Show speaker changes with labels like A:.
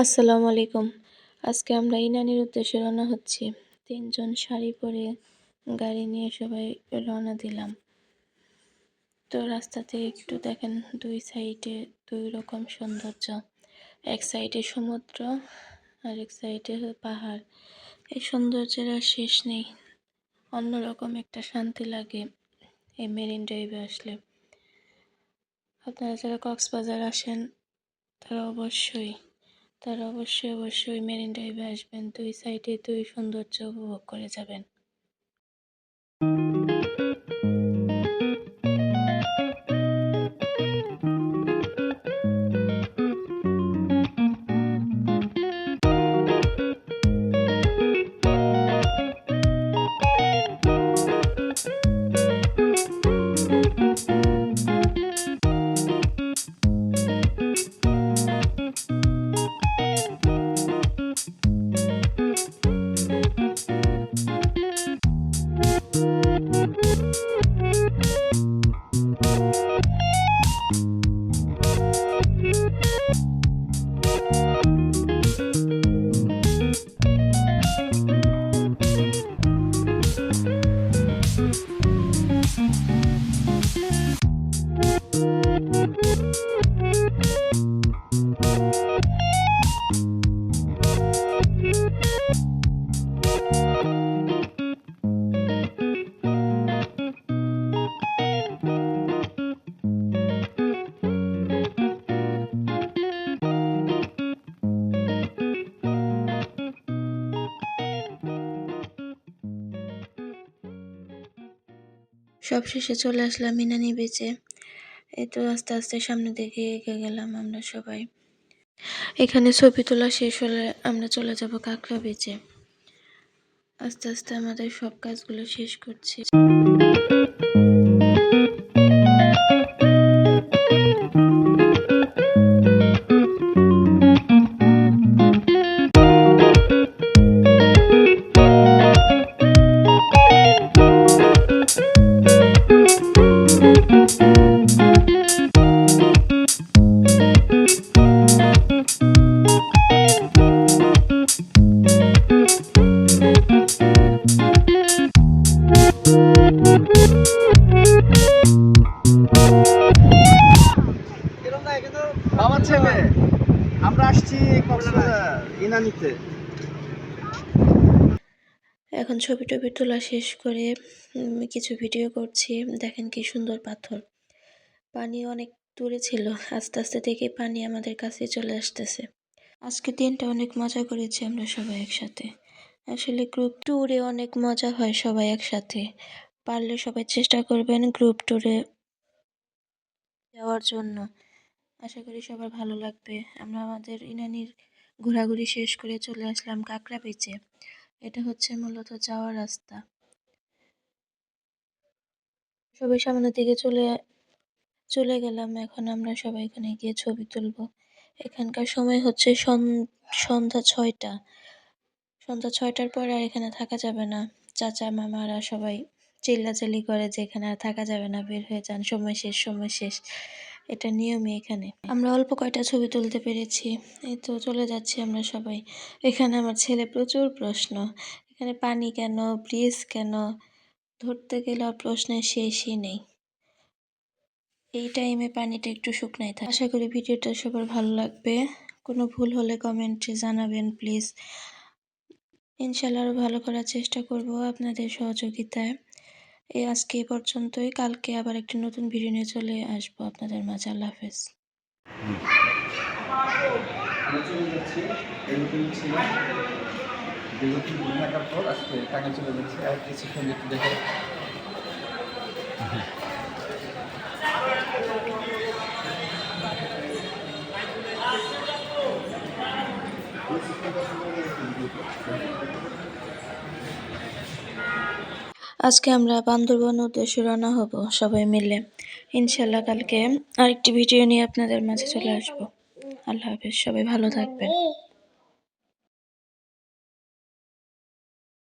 A: আসসালামু আলাইকুম। আজকে আমরা ইনানির উদ্দেশ্যে রওনা হচ্ছি। ৩ জন শাড়ি পরে গাড়ি নিয়ে সবাই রওনা দিলাম। তো রাস্তাতে একটু দেখেন ২ সাইডে ২ রকম সৌন্দর্য। এক সাইডে সমুদ্র আরেক সাইডে পাহাড়। এই সৌন্দর্যের আর শেষ নেই। অন্যরকম একটা শান্তি লাগে এই মেরিন ড্রাইভে আসলে। আপনারা যারা কক্সবাজার আসেন তারা অবশ্যই মেরিন ড্রাইভে আসবেন। ২ সাইডে ২ সৌন্দর্য উপভোগ করে যাবেন। সবশেষে চলে আসলাম ইনানি বিচে। এই তো আস্তে আস্তে সামনের দিকে এগিয়ে গেলাম আমরা সবাই। এখানে ছবি তোলা শেষ হলে আমরা চলে যাব কাঁকড়া বিচে। আস্তে আস্তে আমাদের সব কাজগুলো শেষ করছি।
B: আমার ছেলে আমরা আসছি ইনানিতে।
A: এখন ছবি টবি তোলা শেষ করে কিছু ভিডিও করছি। দেখেন কি সুন্দর পাথর। পানি অনেক দূরে ছিল, আস্তে আস্তে দেখে পানি আমাদের কাছে চলে আসতেছে। আজকে দিনটা অনেক মজা করেছি আমরা সবাই একসাথে। আসলে গ্রুপ ট্যুরে অনেক মজা হয় সবাই একসাথে। পারলে সবাই চেষ্টা করবেন গ্রুপ ট্যুরে যাওয়ার জন্য। আশা করি সবার ভালো লাগবে। আমরা আমাদের ইনানির ঘোরাঘুরি শেষ করে চলে আসলাম কাঁকড়া বিচে। এটা হচ্ছে মূলত যাওয়ার রাস্তা। সবাই সামনের দিকে চলে গেলাম। এখন আমরা সবাই এখানে গিয়ে ছবি তুলব। এখানকার সময় হচ্ছে সন্ধ্যা ৬টা। সন্ধ্যা ৬টার পর আর এখানে থাকা যাবে না। চাচা মামারা সবাই চিল্লাচিল্লি করে যে এখানে আর থাকা যাবে না, বের হয়ে যান, সময় শেষ। এটা নিয়মই এখানে। আমরা অল্প কয়টা ছবি তুলতে পেরেছি। এই তো চলে যাচ্ছি আমরা সবাই। এখানে আমার ছেলে প্রচুর প্রশ্ন, এখানে পানি কেন, ব্রিজ কেন, ধরতে গেলে আর প্রশ্নের শেষই নেই। এই টাইমে পানিটা একটু শুকনাই থাকে। আশা করি ভিডিওটা সবার ভালো লাগবে। কোনো ভুল হলে কমেন্টে জানাবেন প্লিজ। ইনশাআল্লাহ আরও ভালো করার চেষ্টা করব আপনাদের সহযোগিতায়। আজকে এই পর্যন্তই। কালকে আবার একটি নতুন ভিডিও নিয়ে চলে আসবো আপনাদের মাঝে। আল্লাহ হাফেজ।
B: থাকার পর আজকে টাকা চলে যাচ্ছে আর কিছুক্ষণ একটু দেখে
A: আজকে আমরা বান্দরবন উদ্দেশ্যে রওনা হব সবাই মিলে। ইনশাআল্লাহ কালকে আরেকটি ভিডিও নিয়ে আপনাদের মাঝে চলে আসবো। আল্লাহ হাফেজ, সবাই ভালো থাকবেন।